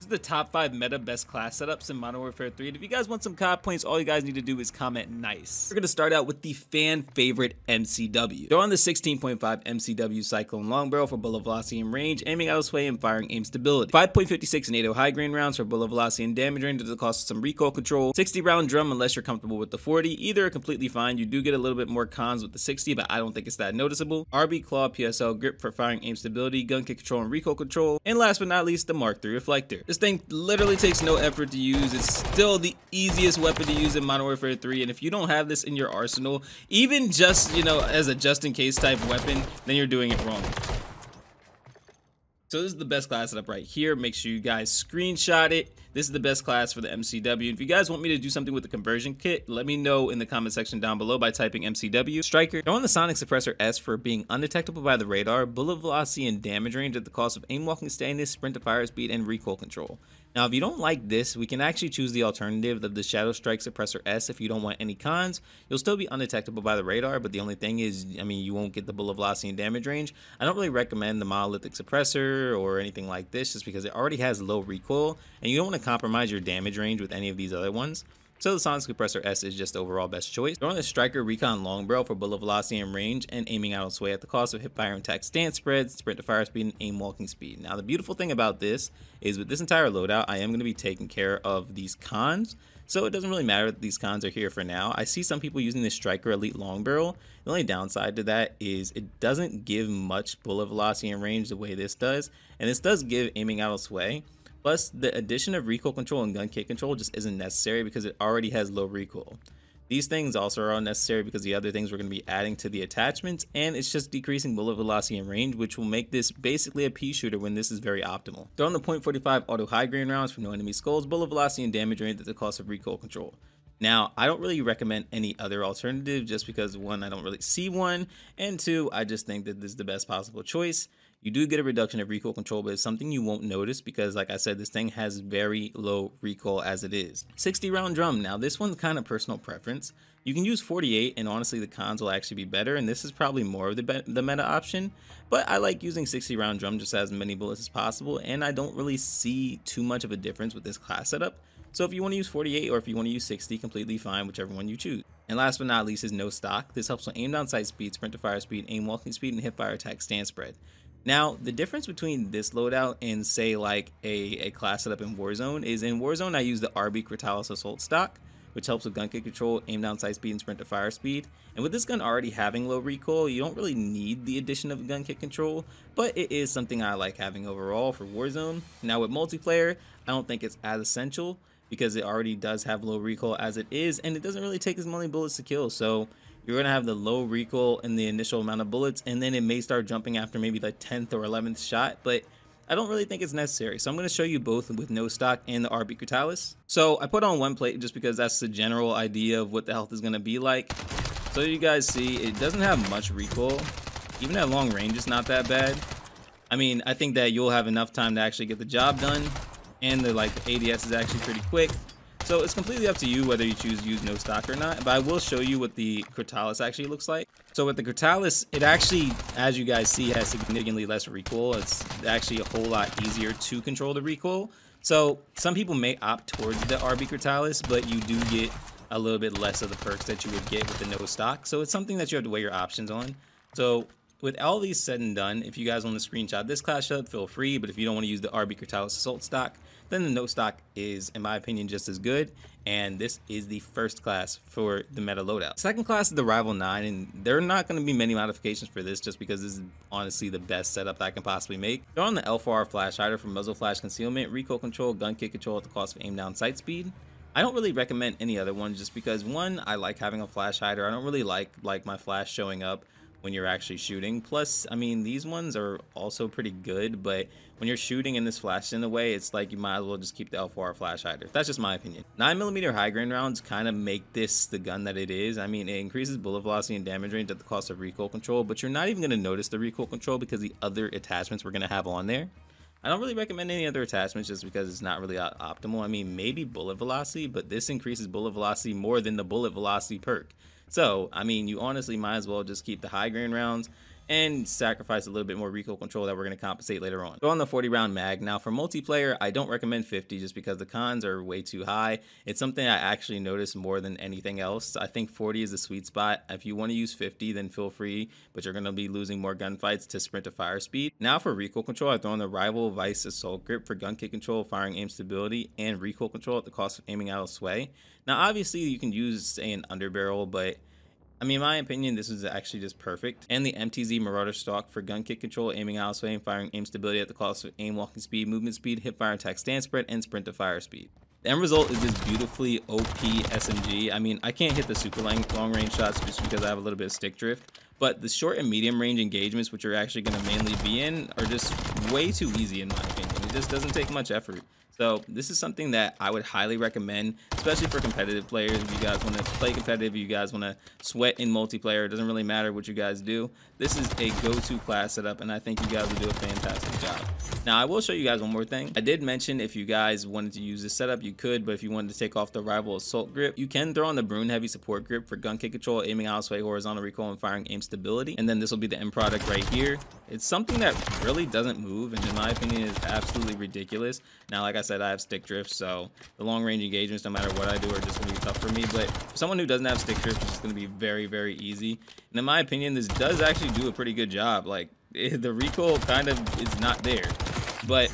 This is the top 5 meta best class setups in Modern Warfare 3. And if you guys want some COD points, all you guys need to do is comment nice. We're going to start out with the fan favorite MCW. They're on the 16.5 MCW Cyclone Long Barrel for bullet velocity and range, aiming out of sway and firing aim stability. 5.56 NATO high grain rounds for bullet velocity and damage range at the cost of some recoil control. 60 round drum unless you're comfortable with the 40. Either are completely fine. You do get a little bit more cons with the 60, but I don't think it's that noticeable. RB Claw PSL grip for firing aim stability, gun kick control and recoil control. And last but not least, the Mark III reflector. This thing literally takes no effort to use. It's still the easiest weapon to use in Modern Warfare 3, and if you don't have this in your arsenal, even just, you know, as a just-in-case type weapon, then you're doing it wrong. So this is the best class setup right here. Make sure you guys screenshot it. This is the best class for the MCW. If you guys want me to do something with the conversion kit, let me know in the comment section down below by typing MCW. Striker. They're on the Sonic Suppressor S for being undetectable by the radar, bullet velocity and damage range at the cost of aim walking steadiness, sprint to fire speed, and recoil control. Now, if you don't like this, we can actually choose the alternative of the Shadow Strike Suppressor S. If you don't want any cons, you'll still be undetectable by the radar, but the only thing is, I mean, you won't get the bullet velocity and damage range. I don't really recommend the Monolithic Suppressor or anything like this, just because it already has low recoil, and you don't want to compromise your damage range with any of these other ones. So the Sonic Suppressor S is just the overall best choice. They're on the Striker Recon Long Barrel for bullet velocity and range and aiming out of sway at the cost of hip fire and attack stance spread, sprint to fire speed, and aim walking speed. Now the beautiful thing about this is with this entire loadout, I am going to be taking care of these cons. So it doesn't really matter that these cons are here for now. I see some people using the Striker Elite Long Barrel. The only downside to that is it doesn't give much bullet velocity and range the way this does. And this does give aiming out of sway. Plus, the addition of recoil control and gun kick control just isn't necessary because it already has low recoil. These things also are unnecessary because the other things we're going to be adding to the attachments, and it's just decreasing bullet velocity and range, which will make this basically a pea shooter when this is very optimal. They're on the .45 auto high grain rounds for no enemy skulls, bullet velocity and damage range at the cost of recoil control. Now, I don't really recommend any other alternative just because, one, I don't really see one, and two, I just think that this is the best possible choice. You do get a reduction of recoil control, but it's something you won't notice because, like I said, this thing has very low recoil as it is. 60 round drum. Now, this one's kind of personal preference. You can use 48, and honestly, the cons will actually be better, and this is probably more of the meta option. But I like using 60 round drum just as many bullets as possible, and I don't really see too much of a difference with this class setup. So if you want to use 48 or if you want to use 60, completely fine, whichever one you choose. And last but not least is no stock. This helps with aim down sight speed, sprint to fire speed, aim walking speed, and hip fire attack stance spread. Now, the difference between this loadout and, say, like a class setup in Warzone is in Warzone, I use the RB Critalis Assault stock, which helps with gun kick control, aim down sight speed, and sprint to fire speed. And with this gun already having low recoil, you don't really need the addition of gun kick control, but it is something I like having overall for Warzone. Now, with multiplayer, I don't think it's as essential because it already does have low recoil as it is, and it doesn't really take as many bullets to kill. So you're going to have the low recoil in the initial amount of bullets, and then it may start jumping after maybe the 10th or 11th shot, but I don't really think it's necessary. So I'm going to show you both with no stock and the RB Critalis. So I put on one plate just because that's the general idea of what the health is going to be like. So you guys see, it doesn't have much recoil. Even at long range, it's not that bad. I mean, I think that you'll have enough time to actually get the job done, and the ADS is actually pretty quick. So it's completely up to you whether you choose to use no stock or not, but I will show you what the Critalis actually looks like. So with the Critalis, it actually, as you guys see, has significantly less recoil. It's actually a whole lot easier to control the recoil. So some people may opt towards the RB Critalis, but you do get a little bit less of the perks that you would get with the no stock. So it's something that you have to weigh your options on. So with all these said and done, if you guys want to screenshot this class setup, feel free, but if you don't want to use the RB Critalis Assault stock, then the no stock is, in my opinion, just as good, and this is the first class for the meta loadout. Second class is the Rival 9, and there are not going to be many modifications for this just because this is honestly the best setup that I can possibly make. They're on the L4R flash hider for muzzle flash concealment, recoil control, gun kick control at the cost of aim down sight speed. I don't really recommend any other one just because, one, I like having a flash hider. I don't really like my flash showing up when you're actually shooting. Plus, I mean, these ones are also pretty good, but when you're shooting and this flash in the way, it's like you might as well just keep the L4R flash hider. That's just my opinion. 9mm high grain rounds kind of make this the gun that it is. I mean, it increases bullet velocity and damage range at the cost of recoil control, but you're not even going to notice the recoil control because the other attachments we're going to have on there. I don't really recommend any other attachments just because it's not really optimal. I mean, maybe bullet velocity, but this increases bullet velocity more than the bullet velocity perk. So, I mean, you honestly might as well just keep the high grain rounds. and sacrifice a little bit more recoil control that we're going to compensate later on. Go on the 40 round mag. Now for multiplayer, I don't recommend 50 just because the cons are way too high. It's something I actually notice more than anything else. I think 40 is the sweet spot. If you want to use 50, then feel free, but you're going to be losing more gunfights to sprint to fire speed. Now for recoil control, I throw on the Rival Vice Assault Grip for gun kick control, firing aim stability, and recoil control at the cost of aiming out of sway. Now obviously you can use, say, an underbarrel, but I mean, in my opinion, this is actually just perfect. And the MTZ Marauder Stock for gun kick control, aiming out of sway, and firing aim stability at the cost of aim walking speed, movement speed, hip fire attack stand spread, and sprint to fire speed. The end result is this beautifully OP SMG. I mean, I can't hit the super long range shots just because I have a little bit of stick drift, but the short and medium range engagements, which you're actually going to mainly be in, are just way too easy in my opinion. It just doesn't take much effort. So this is something that I would highly recommend, especially for competitive players. If you guys want to play competitive, you guys want to sweat in multiplayer, it doesn't really matter what you guys do. This is a go-to class setup, and I think you guys will do a fantastic job. Now, I will show you guys one more thing. I did mention if you guys wanted to use this setup, you could, but if you wanted to take off the Rival Assault Grip, you can throw on the Brune Heavy Support Grip for gun kick control, aiming out of sway, horizontal recoil, and firing aim stability. And then this will be the end product right here. It's something that really doesn't move, and in my opinion is absolutely ridiculous. Now, like I said, I have stick drift, so the long range engagements, no matter what I do, are just gonna be tough for me. But for someone who doesn't have stick drift, it's just gonna be very, very easy. And in my opinion, this does actually do a pretty good job. Like, the recoil kind of is not there, but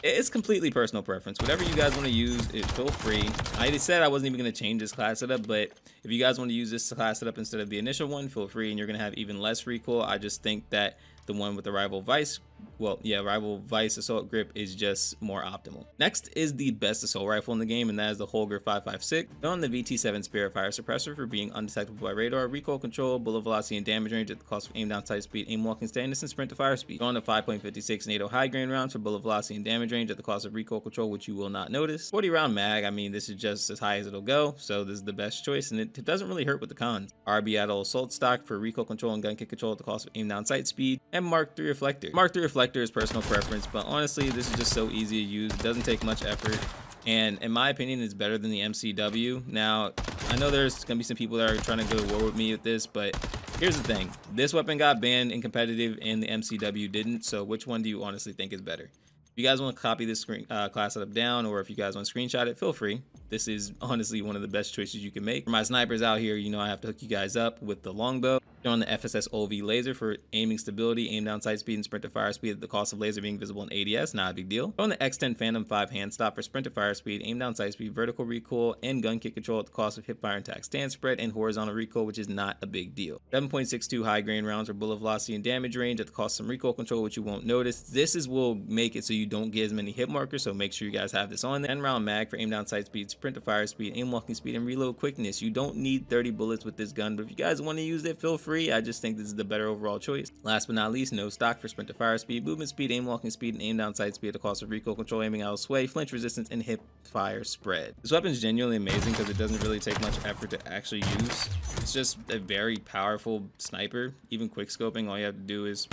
it's completely personal preference. Whatever you guys want to use, feel free. I said I wasn't even going to change this class setup, but if you guys want to use this class setup instead of the initial one, feel free, and you're going to have even less recoil. I just think that the one with the Rival Vice, Rival Vice Assault Grip is just more optimal. Next is the best assault rifle in the game, and that is the Holger 5.56. They're on the VT7 Spirit Fire Suppressor for being undetectable by radar, recoil control, bullet velocity, and damage range at the cost of aim down sight speed, aim walking standness, and sprint to fire speed. They're on the 5.56 NATO high grain rounds for bullet velocity and damage range at the cost of recoil control, which you will not notice. 40 round mag, I mean, this is just as high as it'll go, so this is the best choice, and it doesn't really hurt with the cons. RB Idle Assault Stock for recoil control and gun kick control at the cost of aim down sight speed, and Mark III Reflector. Mark III Reflector is personal preference, but honestly, this is just so easy to use. It doesn't take much effort, and in my opinion, it's better than the MCW. Now, I know there's gonna be some people that are trying to go to war with me with this, but here's the thing. This weapon got banned in competitive, and the MCW didn't, so which one do you honestly think is better? If you guys want to copy this class setup down, or if you guys want to screenshot it, feel free. This is honestly one of the best choices you can make. For my snipers out here, you know I have to hook you guys up with the longbow. You're on the FSS OV laser for aiming stability, aim down sight speed, and sprint to fire speed at the cost of laser being visible in ADS, not a big deal. You're on the X10 Phantom 5 hand stop for sprint to fire speed, aim down sight speed, vertical recoil, and gun kick control at the cost of hip fire attack stand spread and horizontal recoil, which is not a big deal. 7.62 high grain rounds for bullet velocity and damage range at the cost of some recoil control, which you won't notice. This will make it so you don't get as many hit markers, so make sure you guys have this on there. 10 round mag for aim down sight speed, sprint to fire speed, aim walking speed, and reload quickness. You don't need 30 bullets with this gun, but if you guys want to use it, feel free. I just think this is the better overall choice. Last but not least, no stock for sprint to fire speed, movement speed, aim walking speed, and aim down sight speed at the cost of recoil control, aiming out of sway, flinch resistance, and hip fire spread. This weapon is genuinely amazing because it doesn't really take much effort to actually use. It's just a very powerful sniper. Even quick scoping, all you have to do is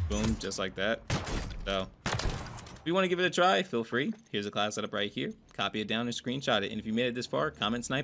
boom, just like that. So if you want to give it a try, feel free. Here's a class setup right here. Copy it down and screenshot it. And if you made it this far, comment snipe.